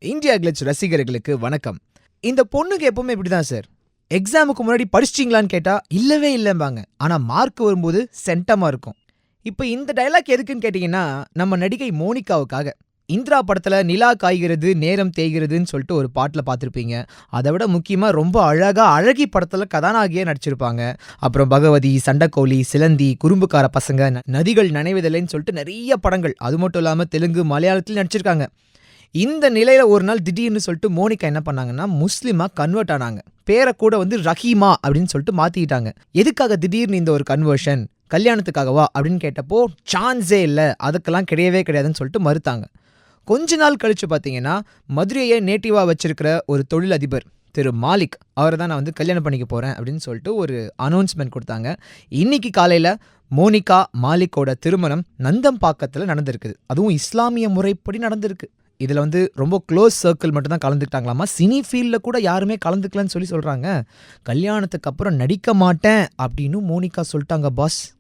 India glitz ரசிகர்களுக்கு வணக்கம். இந்த பொண்ணுக்கு எப்பவுமே இப்படிதான் சார். எக்ஸாமுக்கு முன்னாடி படிச்சிட்டீங்களான்னு கேட்டா இல்லவே இல்லம்பாங்க. ஆனா மார்க் வரும்போது சென்டமா இருக்கும். இப்ப இந்த டயலாக் எதுக்குன்னு கேட்டீங்கன்னா, நம்ம நடிகை மோனிகாவுக்காக. இந்திரா படத்துல நிலா காய்கிறது, நேரம் தேய்கிறதுன்னு சொல்லிட்டு ஒரு பாட்டுல பார்த்திருப்பீங்க. அதை விட முக்கியமா ரொம்ப அழகா அழகி படத்துல கதாநாயகியா நடிச்சிருப்பாங்க. அப்புறம் பகவதி, சண்டக்கோழி, சிலந்தி, குறும்புக்கார பசங்க, நதிகள் நனைவதில்லைன்னு சொல்லிட்டு நிறைய படங்கள், அது மட்டும் இல்லாம தெலுங்கு, மலையாளத்திலும் நடிச்சிருக்காங்க. இந்த நிலையில ஒரு நாள் திடீர்னு சொல்லிட்டு மோனிகா என்ன பண்ணாங்கன்னா, முஸ்லிமா கன்வெர்ட் ஆனாங்க. பேரை கூட ரஹீமா அப்படின்னு சொல்லிட்டு மாத்திக்கிட்டாங்க. எதுக்காக திடீர்னு இந்த ஒரு கன்வர்ஷன்? கல்யாணத்துக்காகவா அப்படின்னு கேட்டப்போ, சான்ஸே இல்ல, அதுக்கெல்லாம் கிடையவே கிடையாதுன்னு சொல்லிட்டு மறுத்தாங்க. கொஞ்ச நாள் கழிச்சு பார்த்தீங்கன்னா, மதுரையை நேட்டிவா வச்சிருக்கிற ஒரு தொழிலதிபர் திரு மாலிக், அவரை தான் நான் கல்யாணம் பண்ணிக்க போறேன் அப்படின்னு சொல்லிட்டு ஒரு அனௌன்ஸ்மெண்ட் கொடுத்தாங்க. இன்னைக்கு காலையில மோனிகா மாலிக்கோட திருமணம் நந்தம்பாக்கத்தில் நடந்திருக்குது. அதுவும் இஸ்லாமிய முறைப்படி நடந்திருக்கு. இதுல ரொம்ப க்ளோஸ் சர்க்கிள் மட்டும் தான் கலந்துக்கிட்டாங்களாமா. சினி ஃபீல்ட்ல கூட யாருமே கலந்துக்கலன்னு சொல்றாங்க. கல்யாணத்துக்கு அப்புறம் நடிக்க மாட்டேன் அப்படின்னு மோனிகா சொல்லிட்டாங்க பாஸ்.